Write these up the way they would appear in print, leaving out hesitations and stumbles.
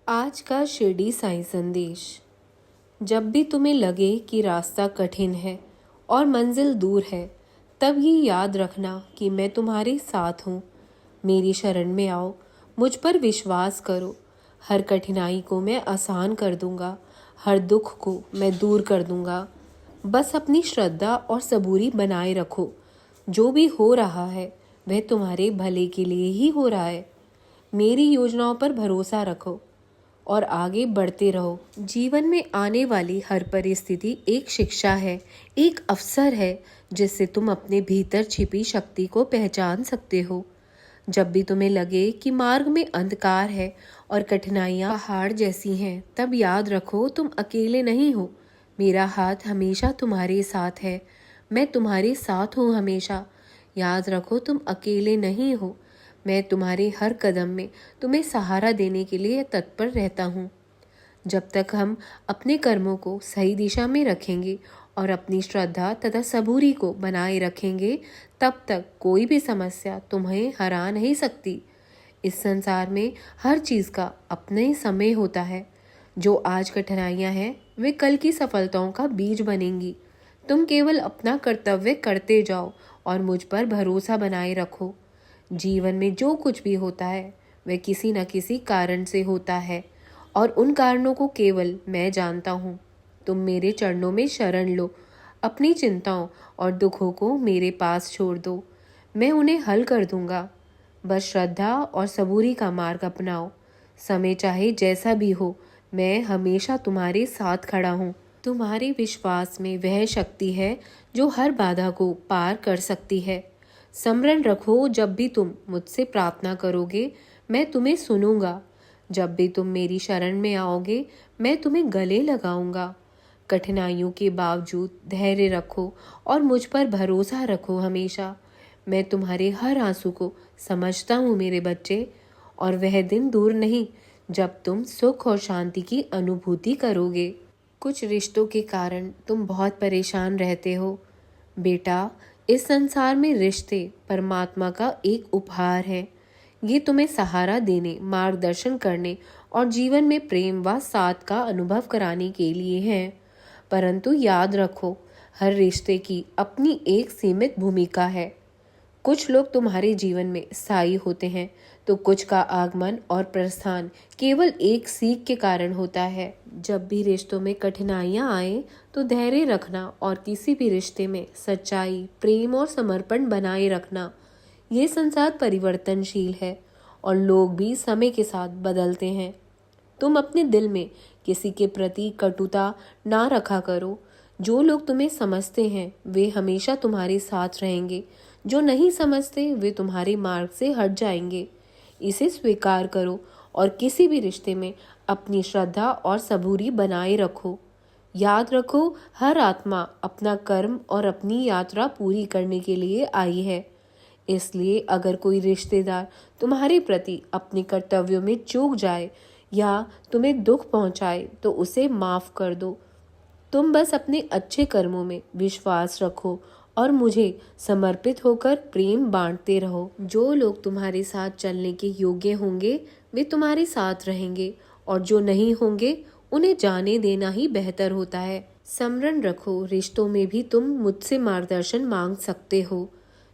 आज का शिरडी साईं संदेश। जब भी तुम्हें लगे कि रास्ता कठिन है और मंजिल दूर है, तब ये याद रखना कि मैं तुम्हारे साथ हूँ। मेरी शरण में आओ, मुझ पर विश्वास करो। हर कठिनाई को मैं आसान कर दूंगा, हर दुख को मैं दूर कर दूंगा। बस अपनी श्रद्धा और सबूरी बनाए रखो। जो भी हो रहा है वह तुम्हारे भले के लिए ही हो रहा है। मेरी योजनाओं पर भरोसा रखो और आगे बढ़ते रहो। जीवन में आने वाली हर परिस्थिति एक शिक्षा है, एक अवसर है जिससे तुम अपने भीतर छिपी शक्ति को पहचान सकते हो। जब भी तुम्हें लगे कि मार्ग में अंधकार है और कठिनाइयां पहाड़ जैसी हैं, तब याद रखो तुम अकेले नहीं हो। मेरा हाथ हमेशा तुम्हारे साथ है। मैं तुम्हारे साथ हूँ हमेशा। याद रखो तुम अकेले नहीं हो। मैं तुम्हारे हर कदम में तुम्हें सहारा देने के लिए तत्पर रहता हूँ। जब तक हम अपने कर्मों को सही दिशा में रखेंगे और अपनी श्रद्धा तथा सबूरी को बनाए रखेंगे, तब तक कोई भी समस्या तुम्हें हरा नहीं सकती। इस संसार में हर चीज़ का अपना ही समय होता है। जो आज कठिनाइयाँ हैं वे कल की सफलताओं का बीज बनेंगी। तुम केवल अपना कर्तव्य करते जाओ और मुझ पर भरोसा बनाए रखो। जीवन में जो कुछ भी होता है वह किसी न किसी कारण से होता है और उन कारणों को केवल मैं जानता हूँ। तुम मेरे चरणों में शरण लो, अपनी चिंताओं और दुखों को मेरे पास छोड़ दो। मैं उन्हें हल कर दूंगा। बस श्रद्धा और सबूरी का मार्ग अपनाओ। समय चाहे जैसा भी हो, मैं हमेशा तुम्हारे साथ खड़ा हूँ। तुम्हारे विश्वास में वह शक्ति है जो हर बाधा को पार कर सकती है। स्मरण रखो, जब भी तुम मुझसे प्रार्थना करोगे मैं तुम्हें सुनूंगा। जब भी तुम मेरी शरण में आओगे मैं तुम्हें गले लगाऊंगा। कठिनाइयों के बावजूद धैर्य रखो और मुझ पर भरोसा रखो हमेशा। मैं तुम्हारे हर आंसू को समझता हूँ मेरे बच्चे, और वह दिन दूर नहीं जब तुम सुख और शांति की अनुभूति करोगे। कुछ रिश्तों के कारण तुम बहुत परेशान रहते हो बेटा। इस संसार में रिश्ते परमात्मा का एक उपहार है। ये तुम्हें सहारा देने, मार्गदर्शन करने और जीवन में प्रेम व साथ का अनुभव कराने के लिए हैं। परंतु याद रखो, हर रिश्ते की अपनी एक सीमित भूमिका है। कुछ लोग तुम्हारे जीवन में स्थायी होते हैं, तो कुछ का आगमन और प्रस्थान केवल एक सीख के कारण होता है। जब भी रिश्तों में कठिनाइयां आए तो धैर्य रखना और किसी भी रिश्ते में सच्चाई, प्रेम और समर्पण बनाए रखना। ये संसार परिवर्तनशील है और लोग भी समय के साथ बदलते हैं। तुम अपने दिल में किसी के प्रति कटुता ना रखा करो। जो लोग तुम्हें समझते हैं वे हमेशा तुम्हारे साथ रहेंगे, जो नहीं समझते वे तुम्हारे मार्ग से हट जाएंगे। इसे स्वीकार करो और किसी भी रिश्ते में अपनी श्रद्धा और सबूरी बनाए रखो। याद रखो, हर आत्मा अपना कर्म और अपनी यात्रा पूरी करने के लिए आई है। इसलिए अगर कोई रिश्तेदार तुम्हारे प्रति अपने कर्तव्यों में चूक जाए या तुम्हें दुख पहुंचाए तो उसे माफ कर दो। तुम बस अपने अच्छे कर्मों में विश्वास रखो और मुझे समर्पित होकर प्रेम बांटते रहो। जो लोग तुम्हारे साथ चलने के योग्य होंगे वे तुम्हारे साथ रहेंगे, और जो नहीं होंगे उन्हें जाने देना ही बेहतर होता है। स्मरण रखो, रिश्तों में भी तुम मुझसे मार्गदर्शन मांग सकते हो।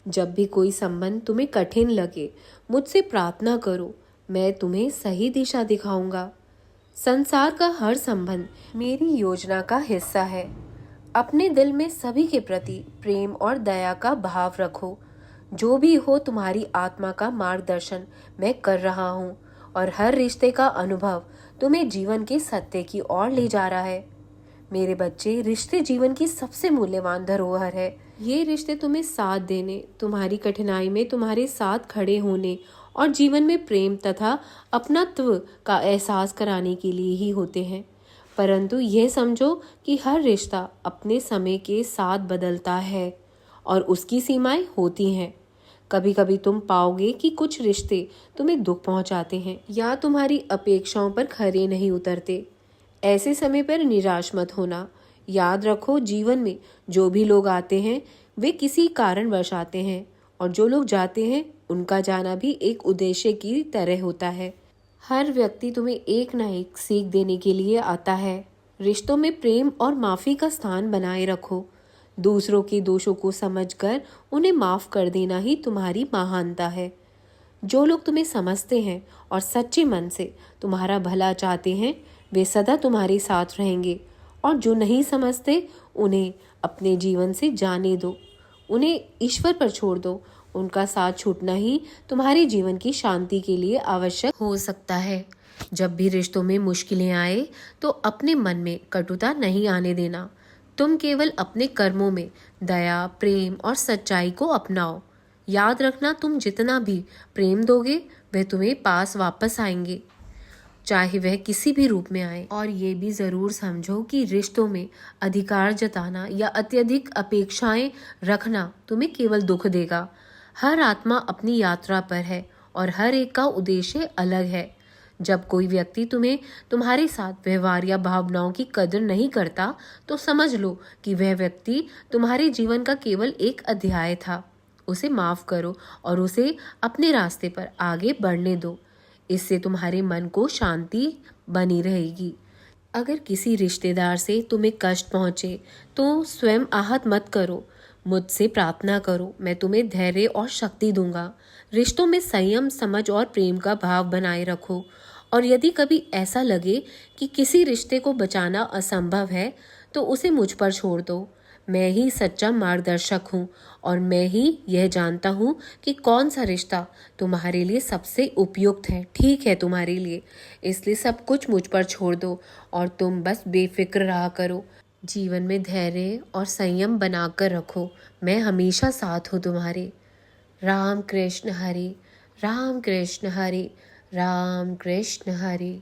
जब भी कोई संबंध तुम्हें कठिन लगे मुझसे प्रार्थना करो, मैं तुम्हें सही दिशा दिखाऊंगा। संसार का हर संबंध मेरी योजना का हिस्सा है। अपने दिल में सभी के प्रति प्रेम और दया का भाव रखो। जो भी हो, तुम्हारी आत्मा का मार्गदर्शन मैं कर रहा हूँ और हर रिश्ते का अनुभव तुम्हें जीवन के सत्य की ओर ले जा रहा है। मेरे बच्चे, रिश्ते जीवन की सबसे मूल्यवान धरोहर है। ये रिश्ते तुम्हें साथ देने, तुम्हारी कठिनाई में तुम्हारे साथ खड़े होने और जीवन में प्रेम तथा अपनत्व का एहसास कराने के लिए ही होते हैं। परंतु यह समझो कि हर रिश्ता अपने समय के साथ बदलता है और उसकी सीमाएं होती हैं। कभी कभी तुम पाओगे कि कुछ रिश्ते तुम्हें दुख पहुंचाते हैं या तुम्हारी अपेक्षाओं पर खरे नहीं उतरते। ऐसे समय पर निराश मत होना। याद रखो, जीवन में जो भी लोग आते हैं वे किसी कारणवश आते हैं, और जो लोग जाते हैं उनका जाना भी एक उद्देश्य की तरह होता है। हर व्यक्ति तुम्हें एक ना एक सीख देने के लिए आता है। रिश्तों में प्रेम और माफ़ी का स्थान बनाए रखो। दूसरों के दोषों को समझकर उन्हें माफ़ कर देना ही तुम्हारी महानता है। जो लोग तुम्हें समझते हैं और सच्चे मन से तुम्हारा भला चाहते हैं, वे सदा तुम्हारे साथ रहेंगे, और जो नहीं समझते उन्हें अपने जीवन से जाने दो। उन्हें ईश्वर पर छोड़ दो। उनका साथ छूटना ही तुम्हारे जीवन की शांति के लिए आवश्यक हो सकता है। जब भी रिश्तों में मुश्किलें आए तो अपने मन में कटुता नहीं आने देना। तुम केवल अपने कर्मों में दया, प्रेम और सच्चाई को अपनाओ। याद रखना, तुम जितना भी प्रेम दोगे वह तुम्हें पास वापस आएंगे, चाहे वह किसी भी रूप में आए। और ये भी ज़रूर समझो कि रिश्तों में अधिकार जताना या अत्यधिक अपेक्षाएं रखना तुम्हें केवल दुख देगा। हर आत्मा अपनी यात्रा पर है और हर एक का उद्देश्य अलग है। जब कोई व्यक्ति तुम्हारे साथ व्यवहार या भावनाओं की कदर नहीं करता, तो समझ लो कि वह व्यक्ति तुम्हारे जीवन का केवल एक अध्याय था। उसे माफ करो और उसे अपने रास्ते पर आगे बढ़ने दो। इससे तुम्हारे मन को शांति बनी रहेगी। अगर किसी रिश्तेदार से तुम्हें कष्ट पहुंचे तो स्वयं आहत मत करो। मुझसे प्रार्थना करो, मैं तुम्हें धैर्य और शक्ति दूंगा। रिश्तों में संयम, समझ और प्रेम का भाव बनाए रखो। और यदि कभी ऐसा लगे कि किसी रिश्ते को बचाना असंभव है, तो उसे मुझ पर छोड़ दो। मैं ही सच्चा मार्गदर्शक हूँ और मैं ही यह जानता हूँ कि कौन सा रिश्ता तुम्हारे लिए सबसे उपयुक्त है, ठीक है तुम्हारे लिए। इसलिए सब कुछ मुझ पर छोड़ दो और तुम बस बेफिक्र रहा करो। जीवन में धैर्य और संयम बनाकर रखो। मैं हमेशा साथ हूँ तुम्हारे। राम कृष्ण हरे, राम कृष्ण हरे, राम कृष्ण हरे।